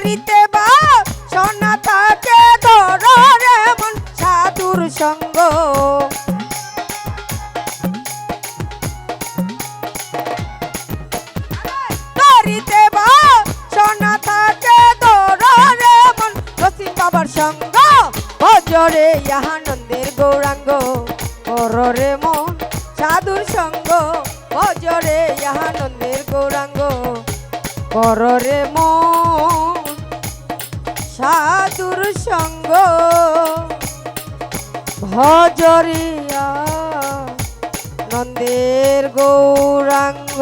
করিতে বা সোনা তাকে ধরে মন সাধুর সঙ্গ করিতে বা সোনা তাকে ধরে মন রসিম বাবার সঙ্গ ভজরে আনন্দের গৌরাঙ্গ কররে মন সাধুর সঙ্গ ভজরে আনন্দের গৌরাঙ্গ কররে মন সাধুর সঙ্গ ভজরিয়া নন্দের গৌরাঙ্গ।